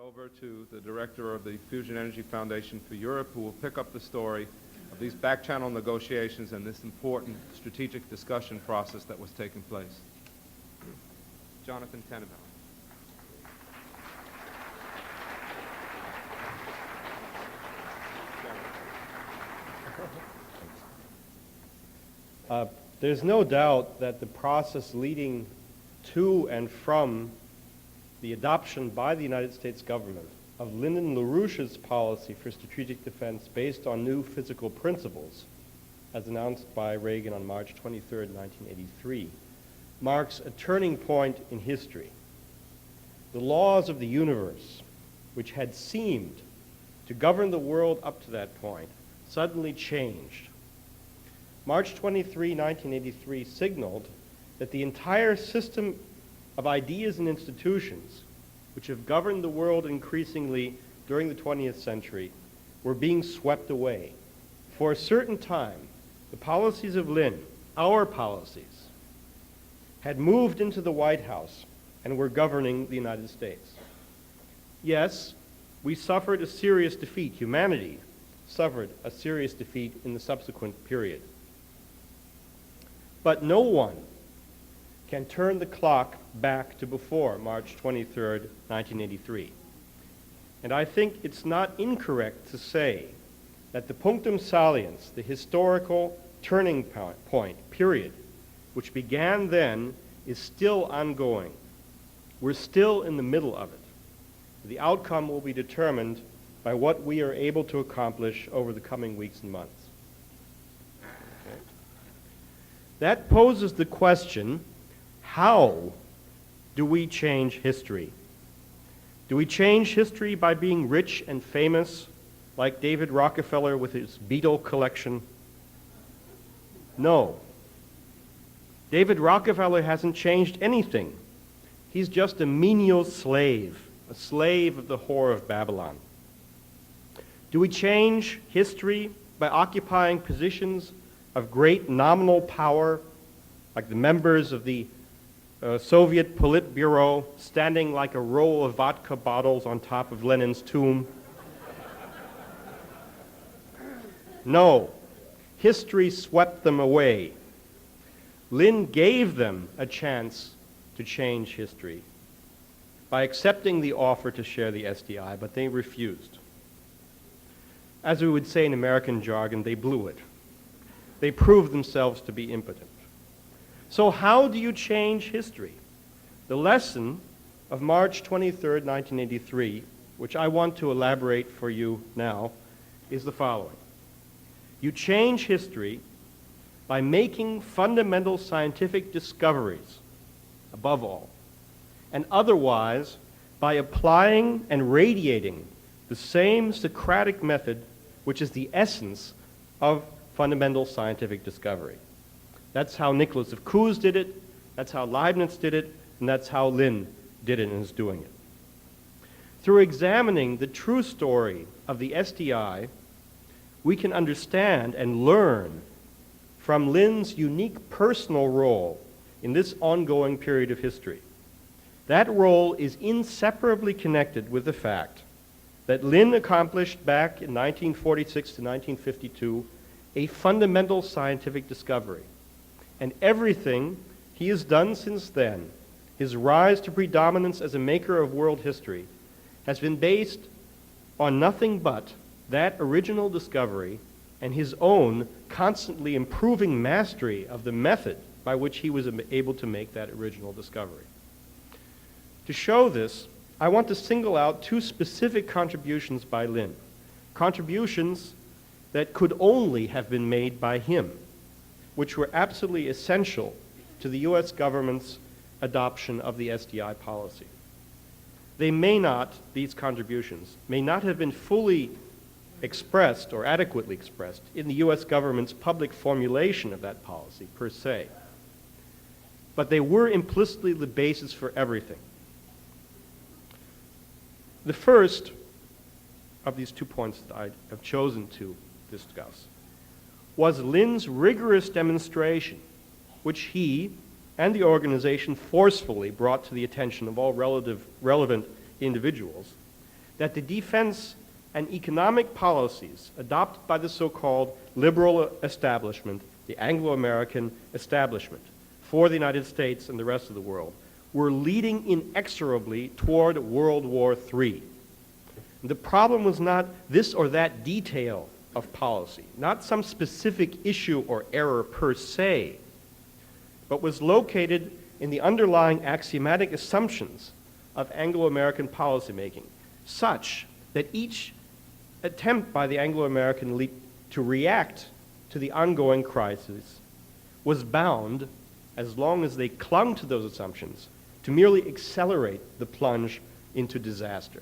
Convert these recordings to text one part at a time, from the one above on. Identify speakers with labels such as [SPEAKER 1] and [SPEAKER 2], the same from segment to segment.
[SPEAKER 1] over to the director of the Fusion Energy Foundation for Europe, who will pick up the story of these back-channel negotiations and this important strategic discussion process that was taking place. Jonathan Tennenbaum.
[SPEAKER 2] There's no doubt that the process leading to and from the adoption by the United States government of Lyndon LaRouche's policy for strategic defense based on new physical principles, as announced by Reagan on March 23, 1983, marks a turning point in history. The laws of the universe, which had seemed to govern the world up to that point, suddenly changed. March 23, 1983 signaled that the entire system of ideas and institutions which have governed the world increasingly during the 20th century were being swept away. For a certain time, the policies of Lynn, our policies, had moved into the White House and were governing the United States. Yes, we suffered a serious defeat. Humanity suffered a serious defeat in the subsequent period. But no one can turn the clock back to before March 23, 1983. And I think it's not incorrect to say that the punctum saliens, the historical turning point, period, which began then, is still ongoing. We're still in the middle of it. The outcome will be determined by what we are able to accomplish over the coming weeks and months. Okay. That poses the question, how do we change history? Do we change history by being rich and famous, like David Rockefeller with his beetle collection? No. David Rockefeller hasn't changed anything. He's just a menial slave, a slave of the whore of Babylon. Do we change history by occupying positions of great nominal power, like the members of the Soviet Politburo standing like a row of vodka bottles on top of Lenin's tomb? No. History swept them away. Lynn gave them a chance to change history by accepting the offer to share the SDI, but they refused. As we would say in American jargon, they blew it. They proved themselves to be impotent. So how do you change history? The lesson of March 23, 1983, which I want to elaborate for you now, is the following. You change history by making fundamental scientific discoveries, above all, and otherwise by applying and radiating the same Socratic method which is the essence of fundamental scientific discovery. That's how Nicholas of Coos did it, that's how Leibniz did it, and that's how Lynn did it and is doing it. Through examining the true story of the SDI, we can understand and learn from Lynn's unique personal role in this ongoing period of history. That role is inseparably connected with the fact that Lynn accomplished back in 1946 to 1952 a fundamental scientific discovery. And everything he has done since then, his rise to predominance as a maker of world history, has been based on nothing but that original discovery and his own constantly improving mastery of the method by which he was able to make that original discovery. To show this, I want to single out two specific contributions by Lynn, contributions that could only have been made by him, which were absolutely essential to the U.S. government's adoption of the SDI policy. They may not, these contributions, may not have been fully expressed or adequately expressed in the U.S. government's public formulation of that policy per se, but they were implicitly the basis for everything. The first of these 2 points that I have chosen to discuss was Lynn's rigorous demonstration, which he and the organization forcefully brought to the attention of all relevant individuals, that the defense and economic policies adopted by the so-called liberal establishment, the Anglo-American establishment, for the United States and the rest of the world, were leading inexorably toward World War III. The problem was not this or that detail of policy, not some specific issue or error per se, but was located in the underlying axiomatic assumptions of Anglo-American policymaking, such that each attempt by the Anglo-American elite to react to the ongoing crisis was bound, as long as they clung to those assumptions, to merely accelerate the plunge into disaster.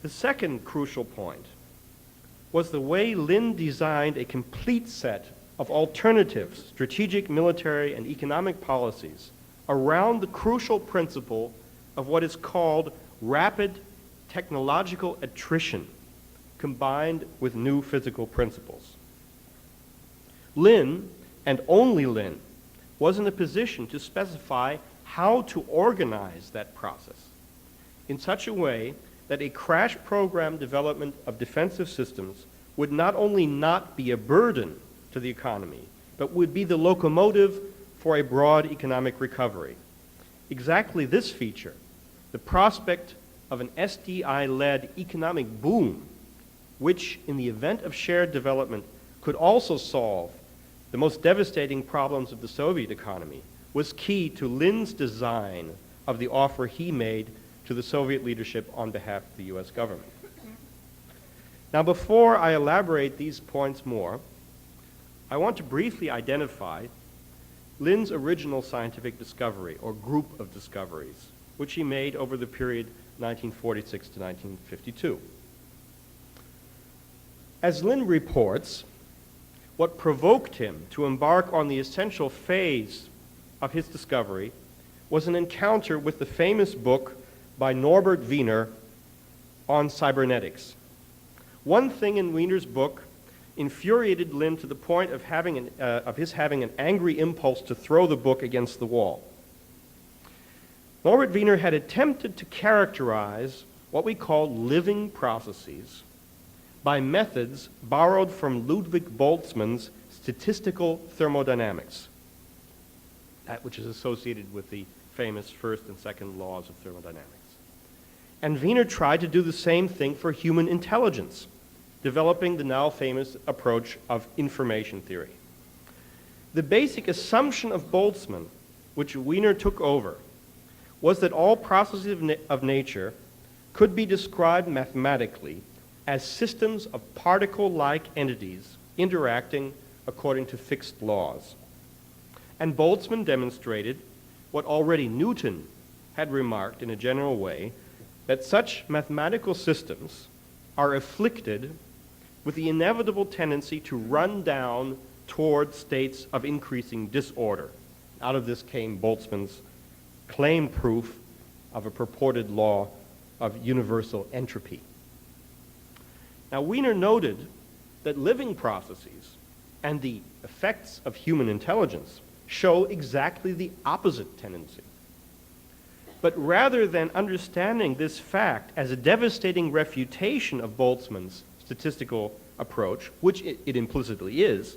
[SPEAKER 2] The second crucial point was the way Lin designed a complete set of alternative strategic, military, and economic policies around the crucial principle of what is called rapid technological attrition combined with new physical principles. Lin, and only Lin, was in a position to specify how to organize that process in such a way that a crash program development of defensive systems would not only not be a burden to the economy, but would be the locomotive for a broad economic recovery. Exactly this feature, the prospect of an SDI-led economic boom, which in the event of shared development could also solve the most devastating problems of the Soviet economy, was key to Lin's design of the offer he made to the Soviet leadership on behalf of the US government. Now, before I elaborate these points more, I want to briefly identify Lin's original scientific discovery, or group of discoveries, which he made over the period 1946 to 1952. As Lin reports, what provoked him to embark on the essential phase of his discovery was an encounter with the famous book by Norbert Wiener on cybernetics. One thing in Wiener's book infuriated Lin to the point of his having an angry impulse to throw the book against the wall. Norbert Wiener had attempted to characterize what we call living processes by methods borrowed from Ludwig Boltzmann's statistical thermodynamics, that which is associated with the famous first and second laws of thermodynamics. And Wiener tried to do the same thing for human intelligence, developing the now famous approach of information theory. The basic assumption of Boltzmann, which Wiener took over, was that all processes of nature could be described mathematically as systems of particle-like entities interacting according to fixed laws. And Boltzmann demonstrated what already Newton had remarked in a general way, that such mathematical systems are afflicted with the inevitable tendency to run down toward states of increasing disorder. Out of this came Boltzmann's claim proof of a purported law of universal entropy. Now, Wiener noted that living processes and the effects of human intelligence show exactly the opposite tendency. But rather than understanding this fact as a devastating refutation of Boltzmann's statistical approach, which it implicitly is,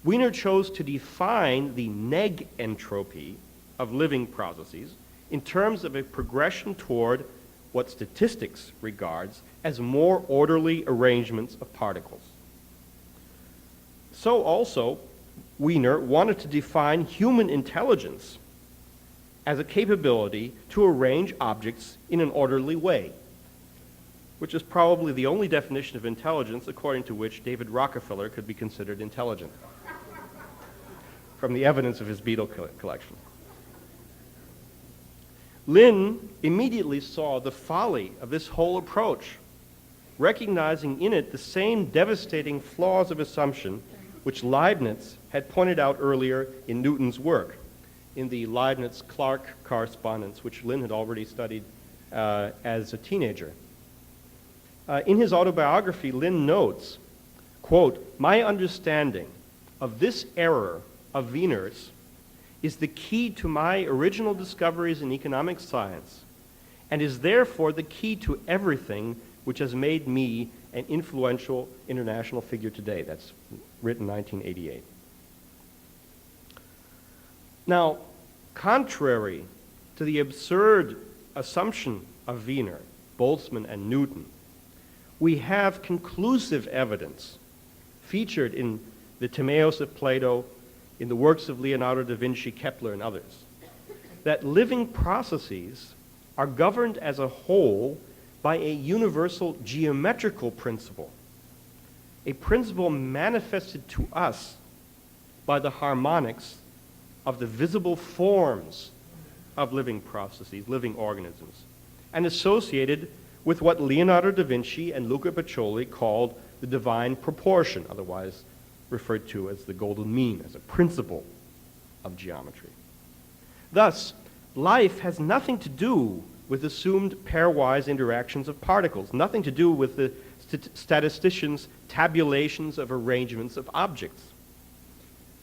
[SPEAKER 2] Wiener chose to define the neg entropy of living processes in terms of a progression toward what statistics regards as more orderly arrangements of particles. So also, Wiener wanted to define human intelligence as a capability to arrange objects in an orderly way, which is probably the only definition of intelligence according to which David Rockefeller could be considered intelligent, from the evidence of his beetle collection. Lin immediately saw the folly of this whole approach, recognizing in it the same devastating flaws of assumption which Leibniz had pointed out earlier in Newton's work, in the Leibniz-Clark correspondence, which Lin had already studied as a teenager. In his autobiography, Lin notes, quote, "My understanding of this error of Wiener's is the key to my original discoveries in economic science, and is therefore the key to everything which has made me an influential international figure today. That's written 1988. Now, contrary to the absurd assumption of Wiener, Boltzmann, and Newton, we have conclusive evidence featured in the Timaeus of Plato, in the works of Leonardo da Vinci, Kepler, and others, that living processes are governed as a whole by a universal geometrical principle, a principle manifested to us by the harmonics of the visible forms of living processes, living organisms, and associated with what Leonardo da Vinci and Luca Pacioli called the divine proportion, otherwise referred to as the golden mean, as a principle of geometry. Thus, life has nothing to do with assumed pairwise interactions of particles, nothing to do with the statisticians' tabulations of arrangements of objects.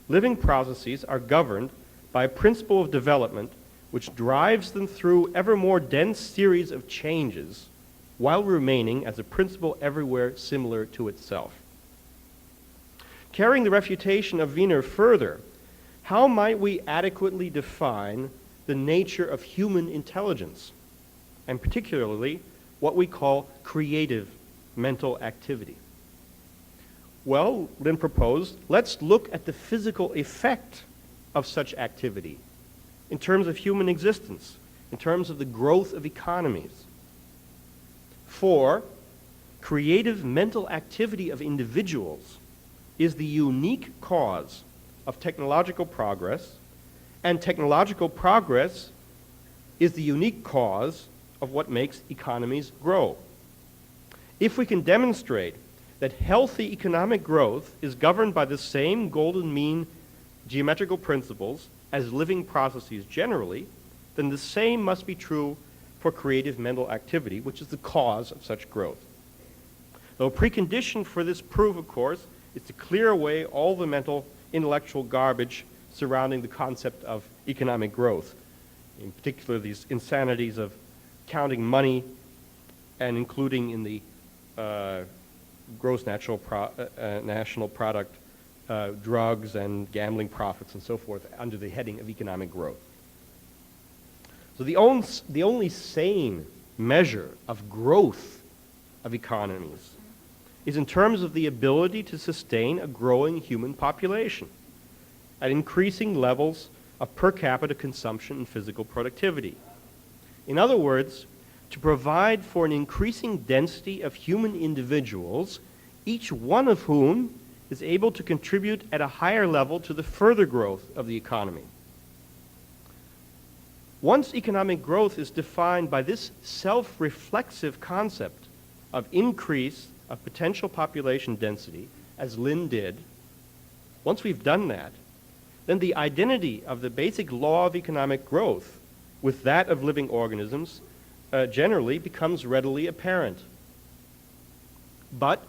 [SPEAKER 2] Living processes are governed by a principle of development which drives them through ever more dense series of changes while remaining as a principle everywhere similar to itself. Carrying the refutation of Wiener further, how might we adequately define the nature of human intelligence, and particularly what we call creative mental activity? Well, Lin proposed, let's look at the physical effect of such activity in terms of human existence, in terms of the growth of economies. For creative mental activity of individuals is the unique cause of technological progress, and technological progress is the unique cause of what makes economies grow. If we can demonstrate that healthy economic growth is governed by the same golden mean geometrical principles as living processes generally, then the same must be true for creative mental activity, which is the cause of such growth. Though a precondition for this proof, of course, is to clear away all the mental, intellectual garbage surrounding the concept of economic growth, in particular these insanities of counting money and including in the gross national product drugs and gambling profits and so forth under the heading of economic growth. So the only sane measure of growth of economies is in terms of the ability to sustain a growing human population at increasing levels of per capita consumption and physical productivity. In other words, to provide for an increasing density of human individuals, each one of whom is able to contribute at a higher level to the further growth of the economy. Once economic growth is defined by this self-reflexive concept of increase of potential population density, as Lin did, once we've done that, then the identity of the basic law of economic growth with that of living organisms generally becomes readily apparent. But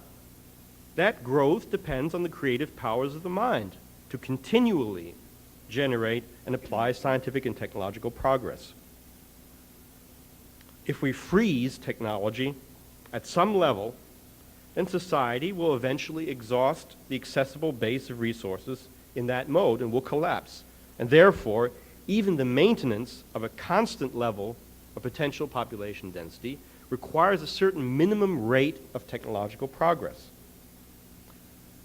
[SPEAKER 2] that growth depends on the creative powers of the mind to continually generate and apply scientific and technological progress. If we freeze technology at some level, then society will eventually exhaust the accessible base of resources in that mode and will collapse. And therefore, even the maintenance of a constant level of potential population density requires a certain minimum rate of technological progress.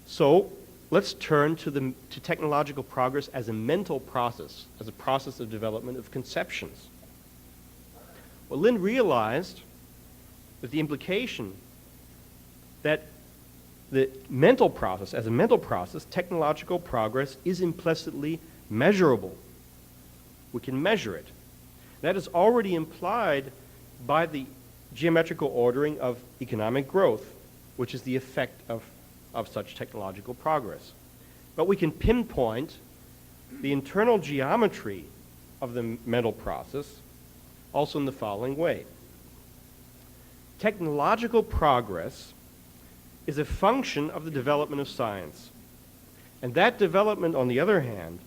[SPEAKER 2] So let's turn to technological progress as a mental process, as a process of development of conceptions. Well, Lin realized that the implication that the mental process, as a mental process, technological progress is implicitly measurable. We can measure it. That is already implied by the geometrical ordering of economic growth, which is the effect of such technological progress. But we can pinpoint the internal geometry of the mental process also in the following way. Technological progress is a function of the development of science. And that development, on the other hand,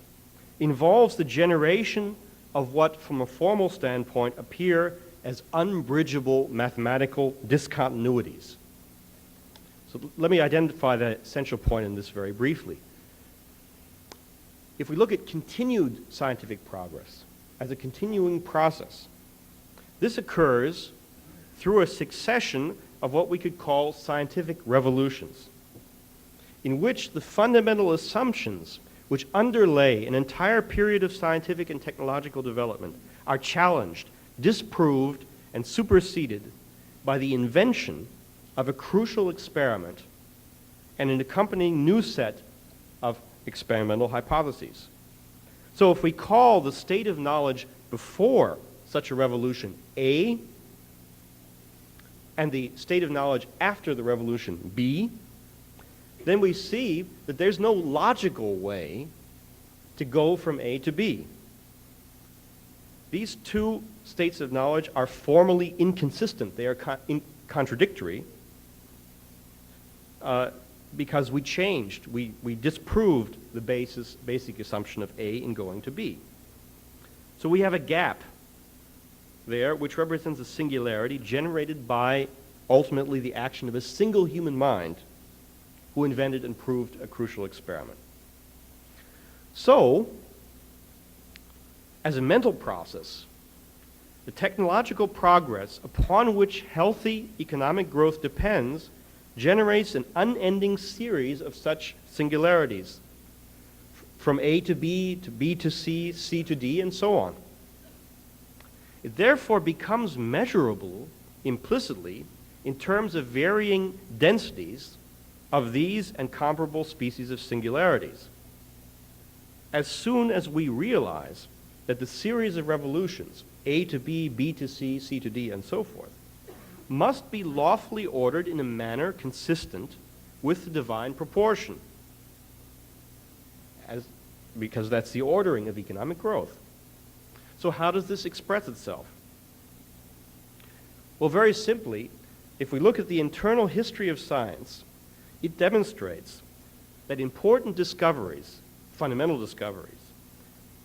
[SPEAKER 2] involves the generation of what, from a formal standpoint, appear as unbridgeable mathematical discontinuities. So let me identify the essential point in this very briefly. If we look at continued scientific progress as a continuing process, this occurs through a succession of what we could call scientific revolutions, in which the fundamental assumptions which underlay an entire period of scientific and technological development are challenged, disproved, and superseded by the invention of a crucial experiment and an accompanying new set of experimental hypotheses. So if we call the state of knowledge before such a revolution A, and the state of knowledge after the revolution B, then we see that there's no logical way to go from A to B. These two states of knowledge are formally inconsistent. They are contradictory because we changed. We disproved the basic assumption of A in going to B. So we have a gap there which represents a singularity generated by ultimately the action of a single human mind who invented and proved a crucial experiment. So, as a mental process, the technological progress upon which healthy economic growth depends generates an unending series of such singularities, from A to B to C, C to D, and so on. It therefore becomes measurable implicitly in terms of varying densities of these and comparable species of singularities. As soon as we realize that the series of revolutions, A to B, B to C, C to D, and so forth, must be lawfully ordered in a manner consistent with the divine proportion, because that's the ordering of economic growth. So how does this express itself? Well, very simply, if we look at the internal history of science, it demonstrates that important discoveries, fundamental discoveries,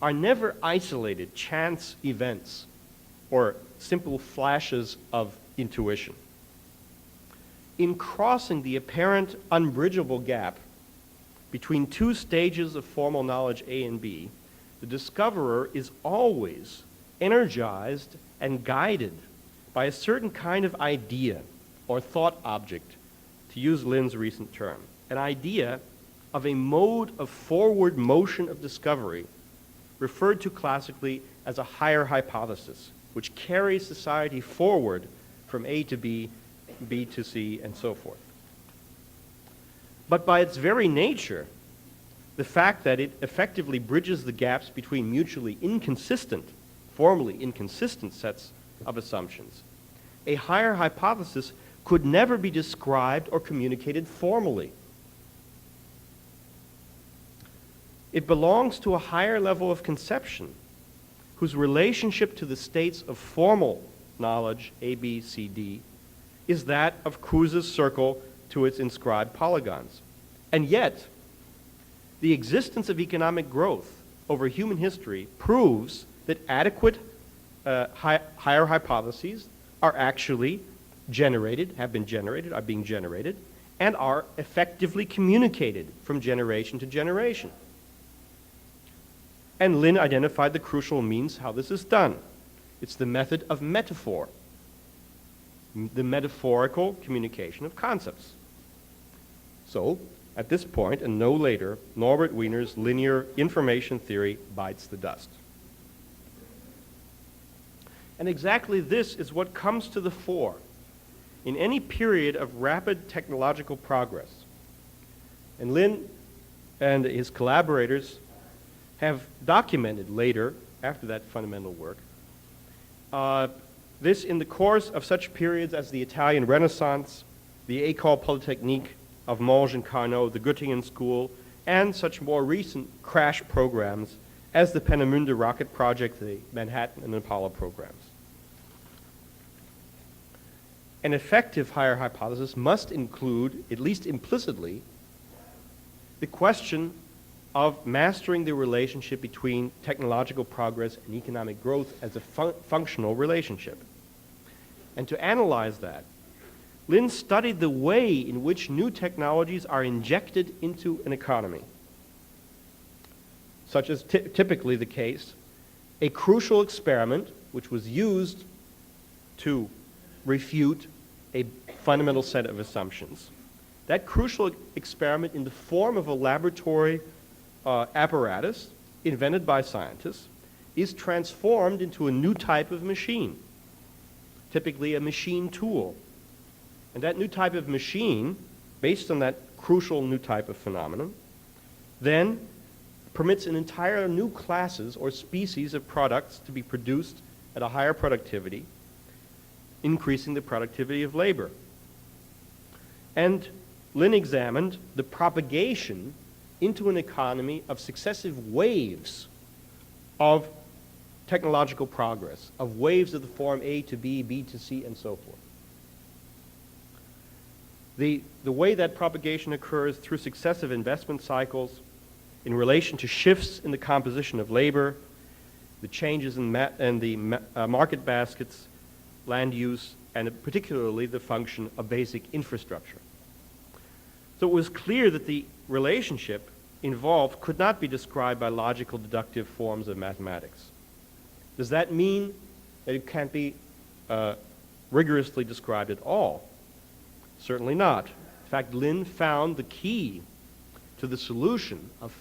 [SPEAKER 2] are never isolated chance events or simple flashes of intuition. In crossing the apparent unbridgeable gap between two stages of formal knowledge A and B, the discoverer is always energized and guided by a certain kind of idea or thought object, to use Lin's recent term, an idea of a mode of forward motion of discovery referred to classically as a higher hypothesis, which carries society forward from A to B, B to C, and so forth. But by its very nature, the fact that it effectively bridges the gaps between mutually inconsistent, formally inconsistent sets of assumptions, a higher hypothesis could never be described or communicated formally. It belongs to a higher level of conception whose relationship to the states of formal knowledge, A, B, C, D, is that of Kruse's circle to its inscribed polygons. And yet, the existence of economic growth over human history proves that adequate higher hypotheses are actually generated, have been generated, are being generated, and are effectively communicated from generation to generation. And Lin identified the crucial means how this is done. It's the method of metaphor, the metaphorical communication of concepts. So, at this point, and no later, Norbert Wiener's linear information theory bites the dust. And exactly this is what comes to the fore in any period of rapid technological progress. And Lin and his collaborators have documented later, after that fundamental work, this in the course of such periods as the Italian Renaissance, the École Polytechnique of Monge and Carnot, the Göttingen School, and such more recent crash programs as the Peenemünde rocket project, the Manhattan and Apollo programs. An effective higher hypothesis must include, at least implicitly, the question of mastering the relationship between technological progress and economic growth as a functional relationship. And to analyze that, Lin studied the way in which new technologies are injected into an economy, such as typically the case, a crucial experiment which was used to refute a fundamental set of assumptions. That crucial experiment in the form of a laboratory apparatus invented by scientists is transformed into a new type of machine, typically a machine tool. And that new type of machine, based on that crucial new type of phenomenon, then permits an entire new classes or species of products to be produced at a higher productivity, increasing the productivity of labor. And Lin examined the propagation into an economy of successive waves of technological progress, of waves of the form A to B, B to C, and so forth. The way that propagation occurs through successive investment cycles in relation to shifts in the composition of labor, the changes in the market baskets, land use, and particularly the function of basic infrastructure. So it was clear that the relationship involved could not be described by logical deductive forms of mathematics. Does that mean that it can't be rigorously described at all? Certainly not. In fact, Lin found the key to the solution of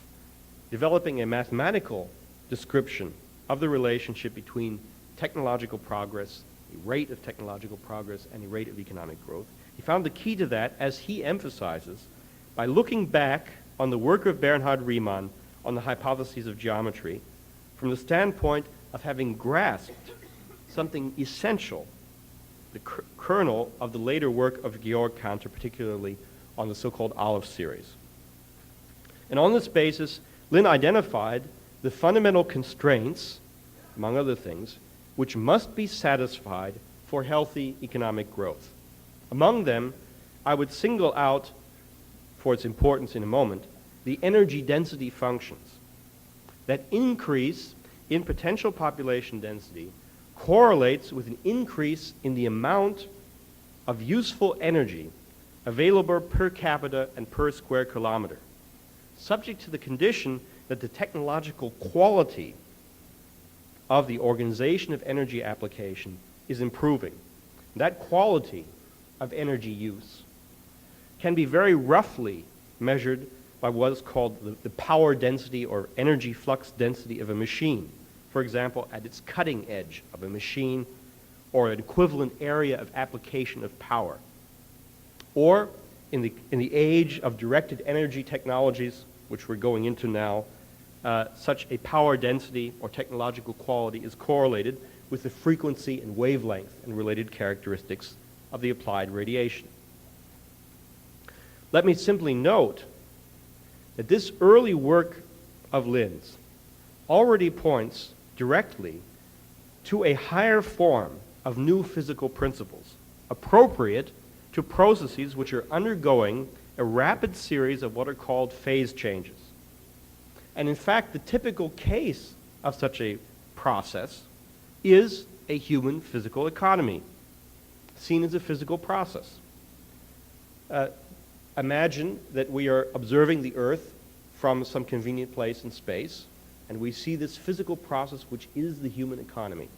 [SPEAKER 2] developing a mathematical description of the relationship between technological progress, a rate of technological progress, and a rate of economic growth. He found the key to that, as he emphasizes, by looking back on the work of Bernhard Riemann on the hypotheses of geometry from the standpoint of having grasped something essential, the kernel of the later work of Georg Cantor, particularly on the so-called Aleph series. And on this basis, Lin identified the fundamental constraints, among other things, which must be satisfied for healthy economic growth. Among them, I would single out, for its importance in a moment, the energy density functions. That increase in potential population density correlates with an increase in the amount of useful energy available per capita and per square kilometer, subject to the condition that the technological quality of the organization of energy application is improving. That quality of energy use can be very roughly measured by what is called the power density or energy flux density of a machine. For example, at its cutting edge of a machine, or an equivalent area of application of power. Or in the age of directed energy technologies, which we're going into now, such a power density or technological quality is correlated with the frequency and wavelength and related characteristics of the applied radiation. Let me simply note that this early work of Lin's already points directly to a higher form of new physical principles, appropriate to processes which are undergoing a rapid series of what are called phase changes. And in fact, the typical case of such a process is a human physical economy, seen as a physical process. Imagine that we are observing the Earth from some convenient place in space, and we see this physical process which is the human economy.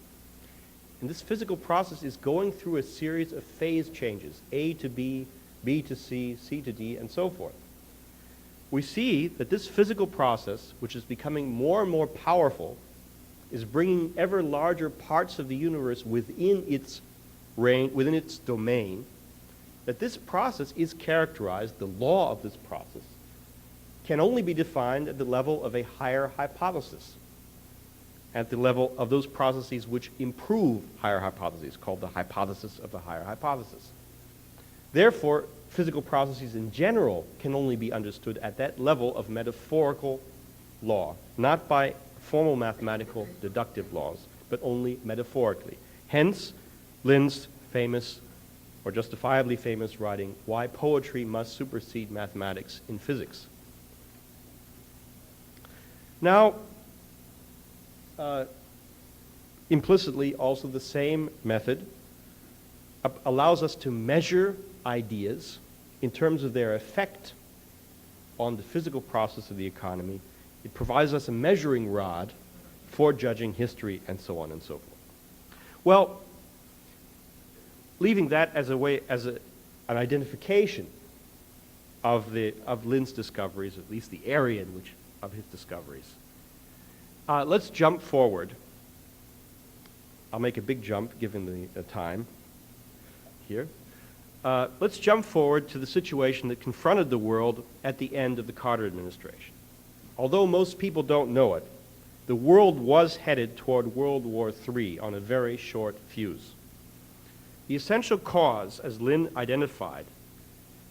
[SPEAKER 2] And this physical process is going through a series of phase changes, A to B, B to C, C to D, and so forth. We see that this physical process, which is becoming more and more powerful, is bringing ever larger parts of the universe within its range, within its domain, that this process is characterized, the law of this process, can only be defined at the level of a higher hypothesis, at the level of those processes which improve higher hypotheses, called the hypothesis of the higher hypothesis. Therefore, physical processes in general can only be understood at that level of metaphorical law, not by formal mathematical deductive laws, but only metaphorically. Hence, Lin's famous, or justifiably famous writing, Why Poetry Must Supersede Mathematics in Physics. Now, implicitly, also the same method allows us to measure ideas in terms of their effect on the physical process of the economy. It provides us a measuring rod for judging history and so on and so forth. Well, leaving that as an identification of Lin's discoveries, at least the area in which of his discoveries, let's jump forward. I'll make a big jump given the time here. Let's jump forward to the situation that confronted the world at the end of the Carter administration. Although most people don't know it, the world was headed toward World War III on a very short fuse. The essential cause, as Lin identified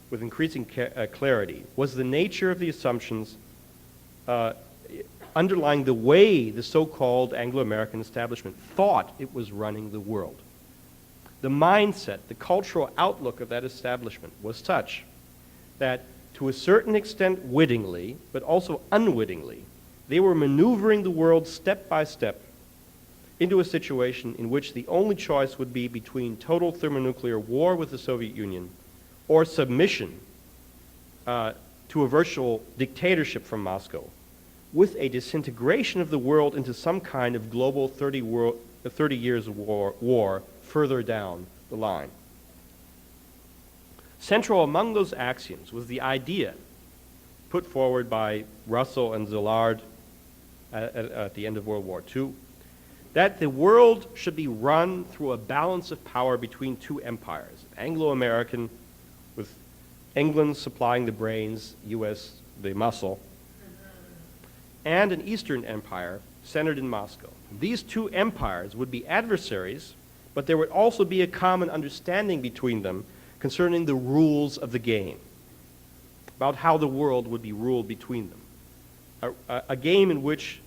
[SPEAKER 2] with increasing clarity, was the nature of the assumptions underlying the way the so-called Anglo-American establishment thought it was running the world. The mindset, the cultural outlook of that establishment was such that, to a certain extent wittingly, but also unwittingly, they were maneuvering the world step by step into a situation in which the only choice would be between total thermonuclear war with the Soviet Union or submission to a virtual dictatorship from Moscow, with a disintegration of the world into some kind of global 30 years of war further down the line. Central among those axioms was the idea put forward by Russell and Szilard at the end of World War II, that the world should be run through a balance of power between two empires, Anglo-American, with England supplying the brains, US the muscle, and an Eastern empire centered in Moscow. These two empires would be adversaries, but there would also be a common understanding between them concerning the rules of the game, about how the world would be ruled between them. A game in which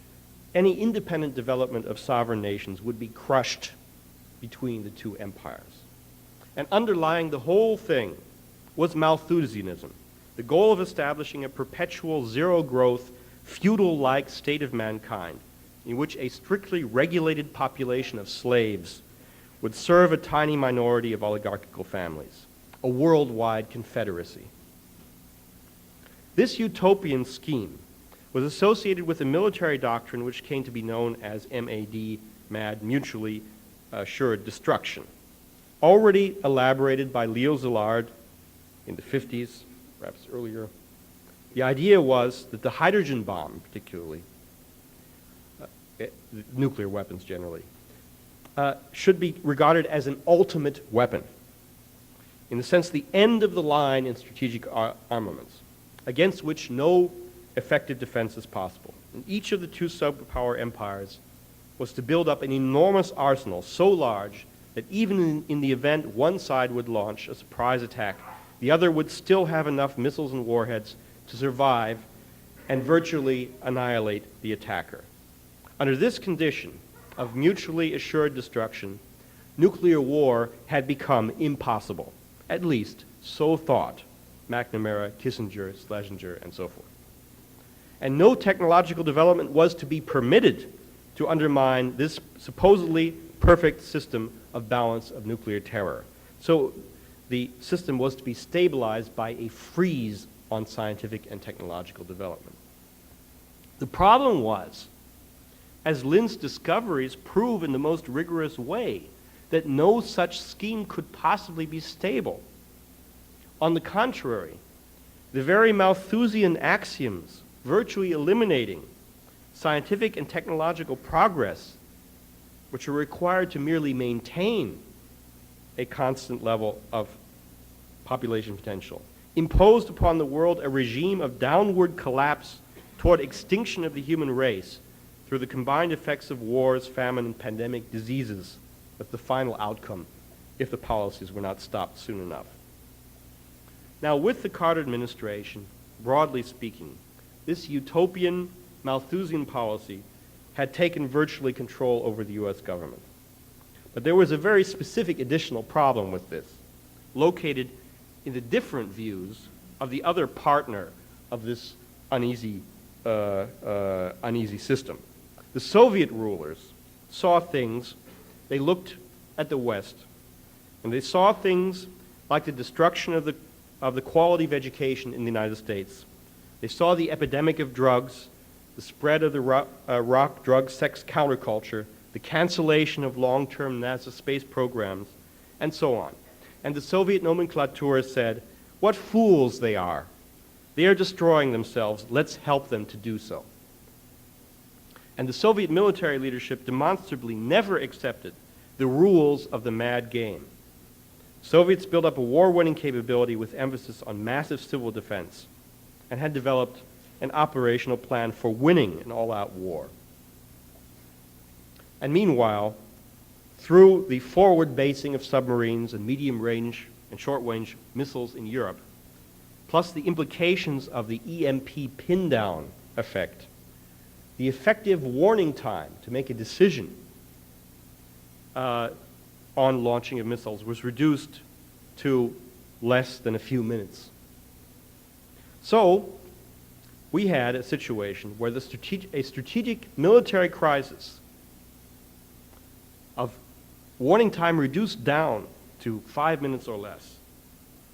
[SPEAKER 2] any independent development of sovereign nations would be crushed between the two empires. And underlying the whole thing was Malthusianism, the goal of establishing a perpetual zero-growth, feudal-like state of mankind in which a strictly regulated population of slaves would serve a tiny minority of oligarchical families, a worldwide confederacy. This utopian scheme was associated with a military doctrine which came to be known as MAD, MAD, mutually assured destruction, already elaborated by Leo Szilard in the 50s, perhaps earlier. The idea was that the hydrogen bomb, particularly, nuclear weapons generally, should be regarded as an ultimate weapon, in the sense the end of the line in strategic armaments, against which no effective defense is possible. And each of the two superpower empires was to build up an enormous arsenal so large that even in the event one side would launch a surprise attack, the other would still have enough missiles and warheads to survive and virtually annihilate the attacker. Under this condition of mutually assured destruction, nuclear war had become impossible. At least, so thought McNamara, Kissinger, Schlesinger, and so forth. And no technological development was to be permitted to undermine this supposedly perfect system of balance of nuclear terror. So the system was to be stabilized by a freeze on scientific and technological development. The problem was, as Lin's discoveries prove in the most rigorous way, that no such scheme could possibly be stable. On the contrary, the very Malthusian axioms virtually eliminating scientific and technological progress, which are required to merely maintain a constant level of population potential, imposed upon the world a regime of downward collapse toward extinction of the human race through the combined effects of wars, famine, and pandemic diseases as the final outcome if the policies were not stopped soon enough. Now, with the Carter administration, broadly speaking, this utopian Malthusian policy had taken virtually control over the U.S. government. But there was a very specific additional problem with this, located in the different views of the other partner of this uneasy system. The Soviet rulers saw things, they looked at the West And they saw things like the destruction of the quality of education in the United States. They saw the epidemic of drugs, the spread of the rock, drug, sex counterculture, the cancellation of long-term NASA space programs, and so on. And the Soviet nomenclatura said, what fools they are. They are destroying themselves. Let's help them to do so. And the Soviet military leadership demonstrably never accepted the rules of the mad game. Soviets built up a war-winning capability with emphasis on massive civil defense and had developed an operational plan for winning an all-out war. And meanwhile, through the forward basing of submarines and medium-range and short-range missiles in Europe, plus the implications of the EMP pin-down effect, the effective warning time to make a decision on launching of missiles was reduced to less than a few minutes. So we had a situation where a strategic military crisis of warning time reduced down to 5 minutes or less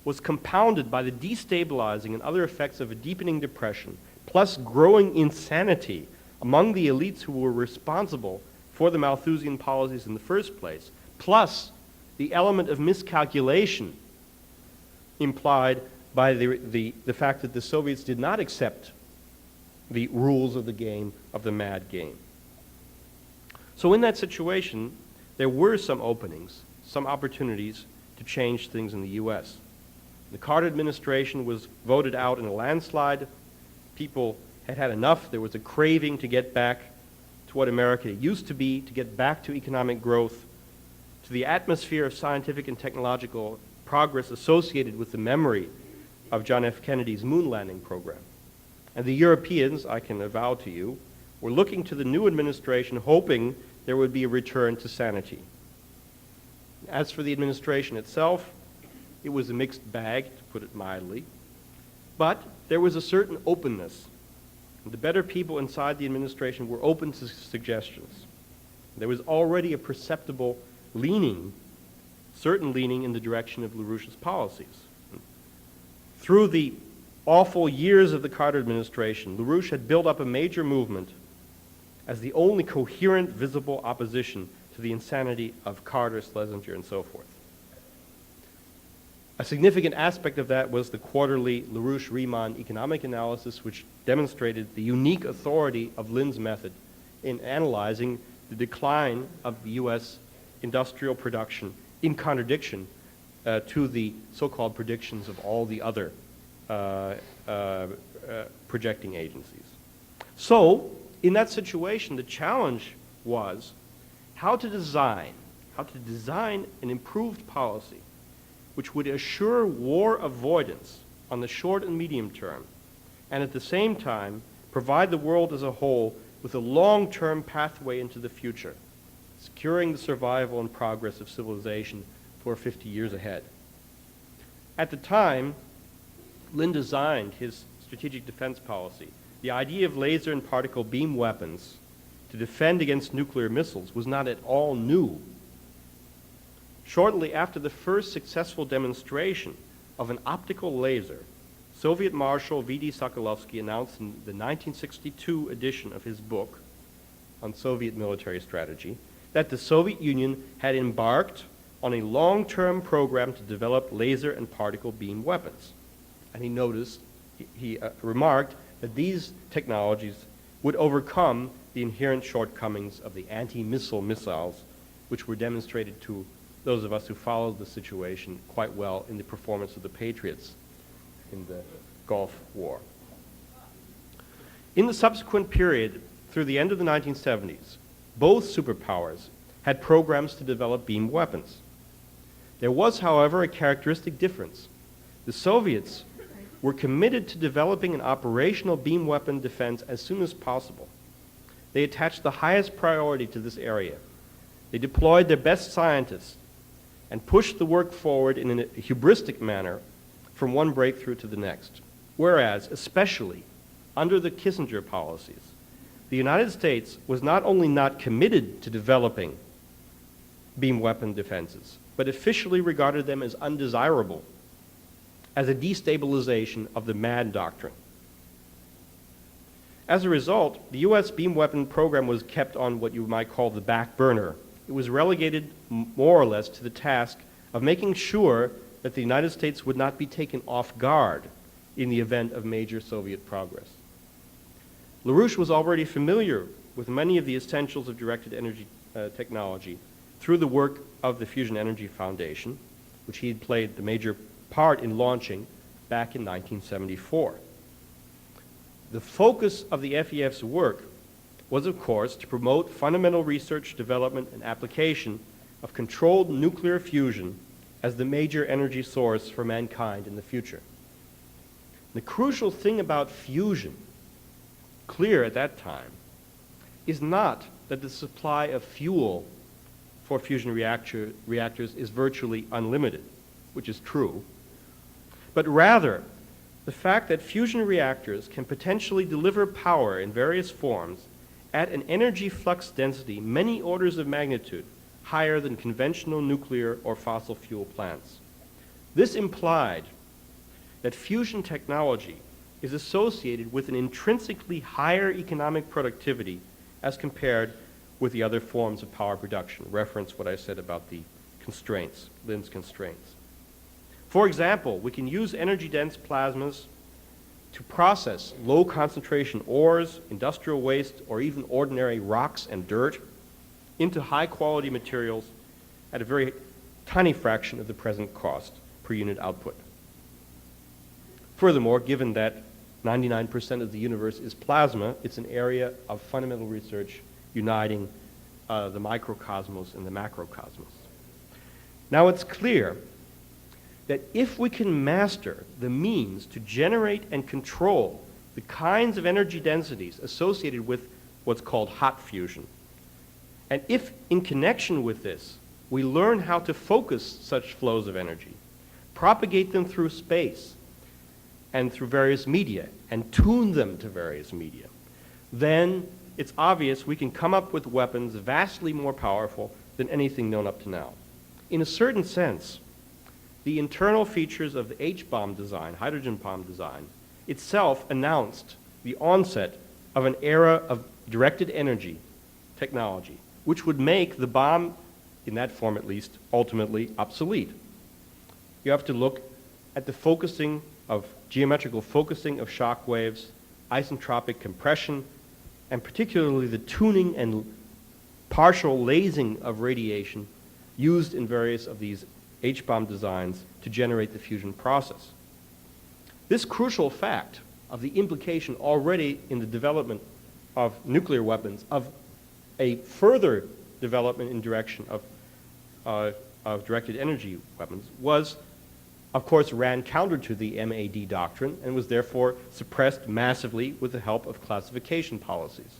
[SPEAKER 2] was compounded by the destabilizing and other effects of a deepening depression, plus growing insanity among the elites who were responsible for the Malthusian policies in the first place, plus the element of miscalculation implied by the fact that the Soviets did not accept the rules of the game, of the mad game. So in that situation, there were some openings, some opportunities to change things in the U.S. The Carter administration was voted out in a landslide. People had had enough. There was a craving to get back to what America used to be, to get back to economic growth, to the atmosphere of scientific and technological progress associated with the memory of John F. Kennedy's moon landing program. And the Europeans, I can avow to you, were looking to the new administration hoping there would be a return to sanity. As for the administration itself, it was a mixed bag, to put it mildly, but there was a certain openness. The better people inside the administration were open to suggestions. There was already a perceptible leaning, certain leaning in the direction of LaRouche's policies. Through the awful years of the Carter administration, LaRouche had built up a major movement as the only coherent, visible opposition to the insanity of Carter, Schlesinger, and so forth. A significant aspect of that was the quarterly LaRouche-Riemann economic analysis, which demonstrated the unique authority of Lin's method in analyzing the decline of U.S. industrial production in contradiction to the so-called predictions of all the other projecting agencies. So, in that situation, the challenge was how to design an improved policy which would assure war avoidance on the short and medium term, and at the same time provide the world as a whole with a long-term pathway into the future, securing the survival and progress of civilization for 50 years ahead. At the time, Lin designed his strategic defense policy. The idea of laser and particle beam weapons to defend against nuclear missiles was not at all new. Shortly after the first successful demonstration of an optical laser, Soviet Marshal V.D. Sokolovsky announced in the 1962 edition of his book on Soviet military strategy that the Soviet Union had embarked on a long-term program to develop laser and particle beam weapons. And he remarked that these technologies would overcome the inherent shortcomings of the anti-missile missiles, which were demonstrated to those of us who followed the situation quite well in the performance of the Patriots in the Gulf War. In the subsequent period, through the end of the 1970s, both superpowers had programs to develop beam weapons. There was, however, a characteristic difference. The Soviets were committed to developing an operational beam weapon defense as soon as possible. They attached the highest priority to this area. They deployed their best scientists and pushed the work forward in a hubristic manner from one breakthrough to the next. Whereas, especially under the Kissinger policies, the United States was not only not committed to developing beam weapon defenses, but officially regarded them as undesirable, as a destabilization of the MAD doctrine. As a result, the U.S. beam weapon program was kept on what you might call the back burner. It was relegated more or less to the task of making sure that the United States would not be taken off guard in the event of major Soviet progress. LaRouche was already familiar with many of the essentials of directed energy technology through the work of the Fusion Energy Foundation, which he had played the major part in launching back in 1974. The focus of the FEF's work was, of course, to promote fundamental research, development, and application of controlled nuclear fusion as the major energy source for mankind in the future. The crucial thing about fusion, clear at that time, is not that the supply of fuel for fusion reactors is virtually unlimited, which is true, but rather the fact that fusion reactors can potentially deliver power in various forms at an energy flux density many orders of magnitude higher than conventional nuclear or fossil fuel plants. This implied that fusion technology is associated with an intrinsically higher economic productivity as compared with the other forms of power production. Reference what I said about the constraints, Lin's constraints. For example, we can use energy-dense plasmas to process low-concentration ores, industrial waste, or even ordinary rocks and dirt into high-quality materials at a very tiny fraction of the present cost per unit output. Furthermore, given that 99% of the universe is plasma, it's an area of fundamental research uniting the microcosmos and the macrocosmos. Now it's clear that if we can master the means to generate and control the kinds of energy densities associated with what's called hot fusion, and if in connection with this we learn how to focus such flows of energy, propagate them through space and through various media, and tune them to various media, then it's obvious we can come up with weapons vastly more powerful than anything known up to now. In a certain sense, the internal features of the H-bomb design, hydrogen bomb design, itself announced the onset of an era of directed energy technology, which would make the bomb, in that form at least, ultimately obsolete. You have to look at the focusing of geometrical focusing of shock waves, isentropic compression, and particularly the tuning and partial lasing of radiation used in various of these H-bomb designs to generate the fusion process. This crucial fact of the implication already in the development of nuclear weapons, of a further development in direction of directed energy weapons, was, of course, ran counter to the MAD doctrine and was therefore suppressed massively with the help of classification policies,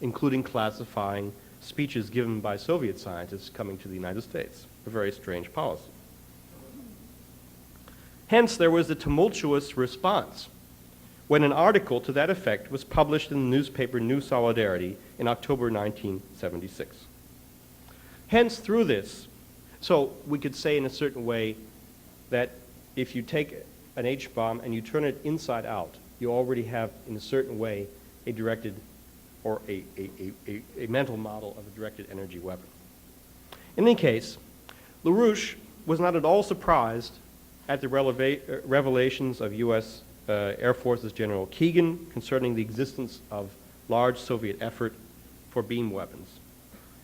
[SPEAKER 2] including classifying speeches given by Soviet scientists coming to the United States, a very strange policy. Hence, there was a tumultuous response when an article to that effect was published in the newspaper New Solidarity in October 1976. Hence, through this, so we could say in a certain way that if you take an H-bomb and you turn it inside out, you already have, in a certain way, a directed or a mental model of a directed energy weapon. In any case, LaRouche was not at all surprised at the revelations of U.S. Air Force's General Keegan concerning the existence of large Soviet effort for beam weapons.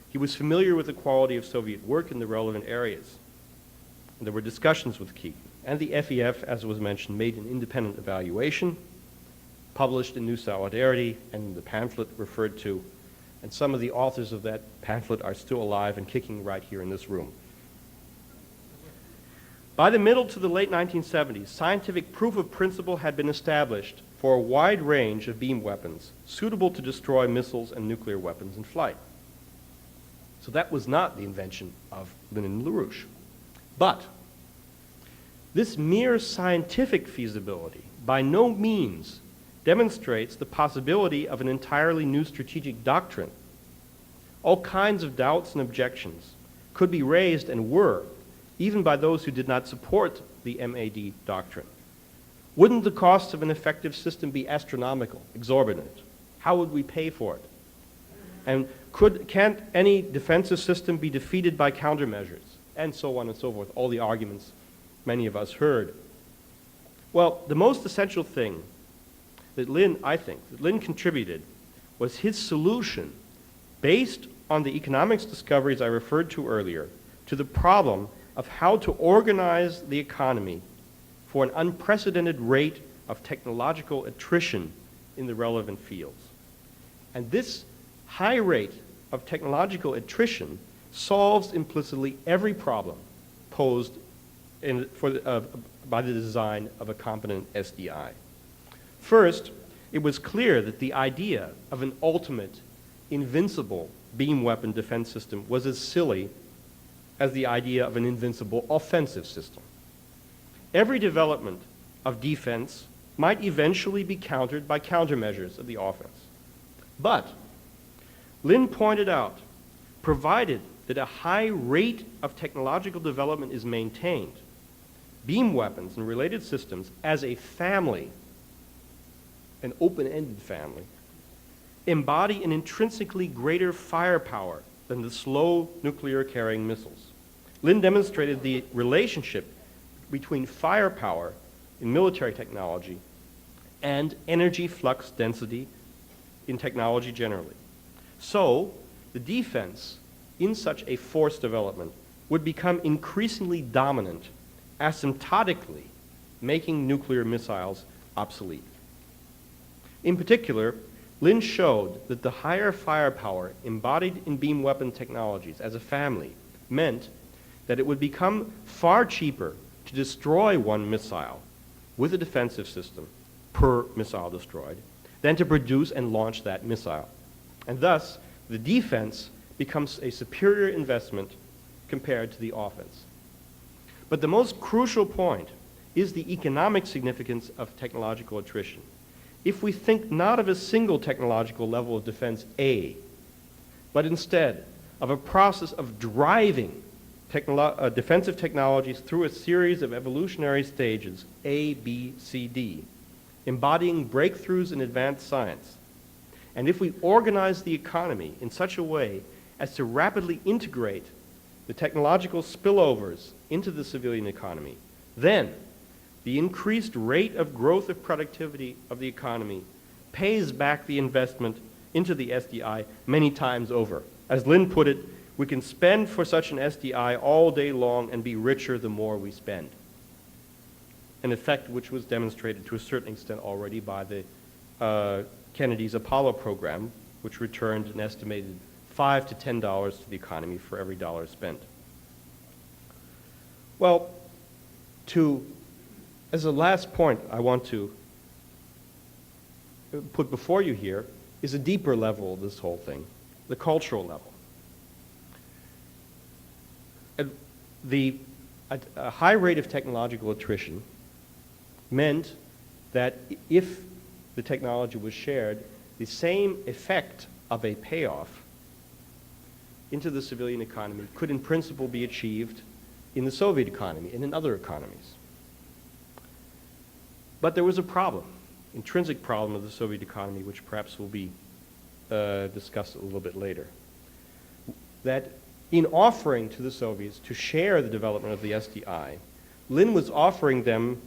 [SPEAKER 2] He was familiar with the quality of Soviet work in the relevant areas. And there were discussions with Keegan. And the FEF, as was mentioned, made an independent evaluation, published in New Solidarity, and the pamphlet referred to. And some of the authors of that pamphlet are still alive and kicking right here in this room. By the middle to the late 1970s, scientific proof of principle had been established for a wide range of beam weapons suitable to destroy missiles and nuclear weapons in flight. So that was not the invention of Lin and LaRouche. But this mere scientific feasibility by no means demonstrates the possibility of an entirely new strategic doctrine. All kinds of doubts and objections could be raised and were, even by those who did not support the MAD doctrine. Wouldn't the cost of an effective system be astronomical, exorbitant? How would we pay for it? And can't any defensive system be defeated by countermeasures? And so on and so forth, all the arguments many of us heard. Well, the most essential thing that I think Lin contributed was his solution based on the economics discoveries I referred to earlier to the problem of how to organize the economy for an unprecedented rate of technological attrition in the relevant fields. And this high rate of technological attrition solves implicitly every problem posed by the design of a competent SDI. First, it was clear that the idea of an ultimate, invincible beam weapon defense system was as silly as the idea of an invincible offensive system. Every development of defense might eventually be countered by countermeasures of the offense. But Lin pointed out, provided that a high rate of technological development is maintained, beam weapons and related systems as a family, an open-ended family, embody an intrinsically greater firepower than the slow nuclear-carrying missiles. Lin demonstrated the relationship between firepower in military technology and energy flux density in technology generally. So, the defense in such a force development would become increasingly dominant, asymptotically making nuclear missiles obsolete. In particular, Lin showed that the higher firepower embodied in beam weapon technologies as a family meant that it would become far cheaper to destroy one missile with a defensive system per missile destroyed than to produce and launch that missile. And thus, the defense becomes a superior investment compared to the offense. But the most crucial point is the economic significance of technological attrition. If we think not of a single technological level of defense A, but instead of a process of driving defensive technologies through a series of evolutionary stages, A, B, C, D, embodying breakthroughs in advanced science, and if we organize the economy in such a way as to rapidly integrate the technological spillovers into the civilian economy, then the increased rate of growth of productivity of the economy pays back the investment into the SDI many times over. As Lin put it, we can spend for such an SDI all day long and be richer the more we spend. An effect which was demonstrated to a certain extent already by the Kennedy's Apollo program, which returned an estimated $5 to $10 to the economy for every dollar spent. Well, as a last point I want to put before you here is a deeper level of this whole thing, the cultural level. A high rate of technological attrition meant that if the technology was shared, the same effect of a payoff into the civilian economy could in principle be achieved in the Soviet economy and in other economies. But there was a problem, intrinsic problem of the Soviet economy, which perhaps will be discussed a little bit later. That in offering to the Soviets to share the development of the SDI, Lin was offering them,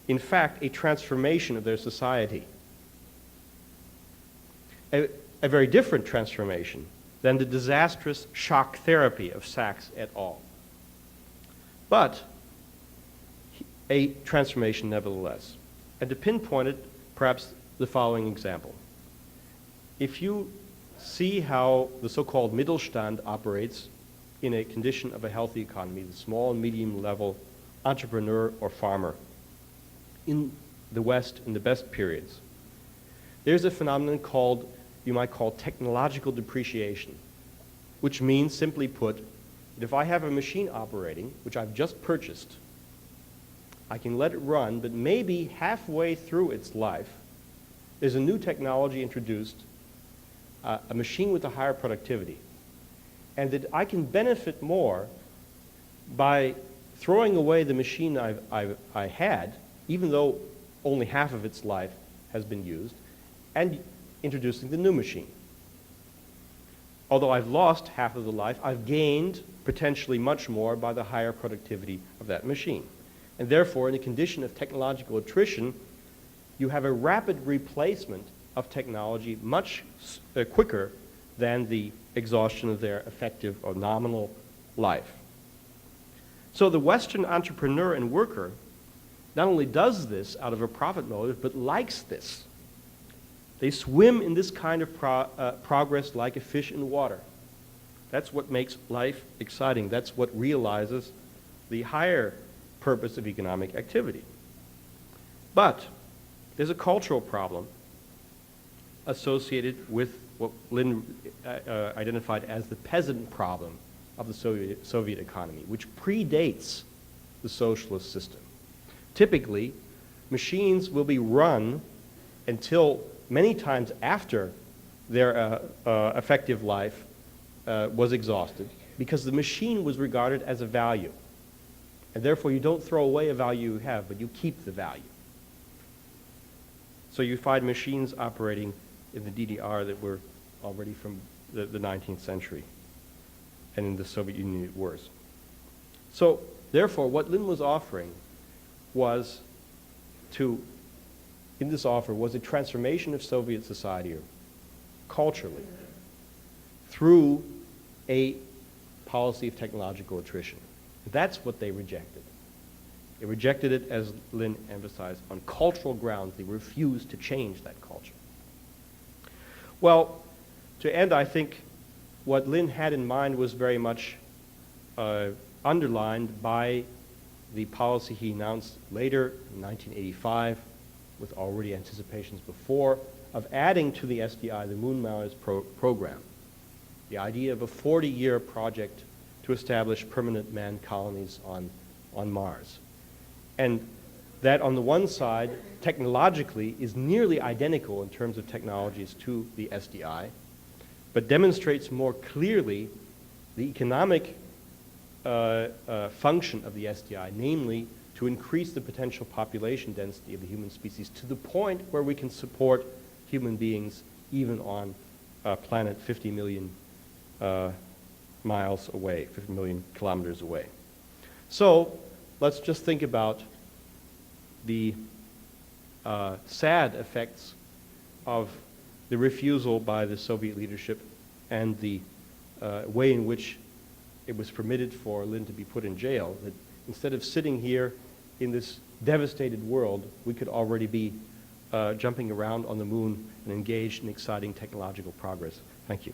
[SPEAKER 2] in fact, a transformation of their society. A very different transformation than the disastrous shock therapy of Sachs et al. But a transformation nevertheless. And to pinpoint it, perhaps the following example. If you see how the so-called Mittelstand operates in a condition of a healthy economy, the small and medium level entrepreneur or farmer in the West in the best periods, there's a phenomenon called, you might call, technological depreciation, which means, simply put, that if I have a machine operating, which I've just purchased, I can let it run, but maybe halfway through its life, there's a new technology introduced, a machine with a higher productivity. and that I can benefit more by throwing away the machine I had, even though only half of its life has been used, and introducing the new machine. Although I've lost half of the life, I've gained potentially much more by the higher productivity of that machine. And therefore, in a condition of technological attrition, you have a rapid replacement of technology much quicker than the exhaustion of their effective or nominal life. So the Western entrepreneur and worker not only does this out of a profit motive, but likes this. They swim in this kind of progress like a fish in water. That's what makes life exciting. That's what realizes the higher purpose of economic activity. But there's a cultural problem associated with what Lynn identified as the peasant problem of the Soviet economy, which predates the socialist system. Typically, machines will be run until many times after their effective life was exhausted, because the machine was regarded as a value. And therefore, you don't throw away a value you have, but you keep the value. So you find machines operating in the DDR that were already from the 19th century, and in the Soviet Union worse. So therefore, what Lynn was offering was in this offer was a transformation of Soviet society culturally through a policy of technological attrition. That's what they rejected. They rejected it, as Lynn emphasized, on cultural grounds. They refused to change that culture. Well, to end, I think what Lynn had in mind was very much underlined by the policy he announced later in 1985, with already anticipations before, of adding to the SDI the Moon Mars program. The idea of a 40-year project to establish permanent manned colonies on Mars. And that on the one side, technologically, is nearly identical in terms of technologies to the SDI, but demonstrates more clearly the economic function of the SDI, namely to increase the potential population density of the human species to the point where we can support human beings even on a planet 50 million miles away, 50 million kilometers away. So let's just think about the sad effects of the refusal by the Soviet leadership and the way in which it was permitted for Lynn to be put in jail, that instead of sitting here in this devastated world, we could already be jumping around on the moon and engaged in exciting technological progress. Thank you.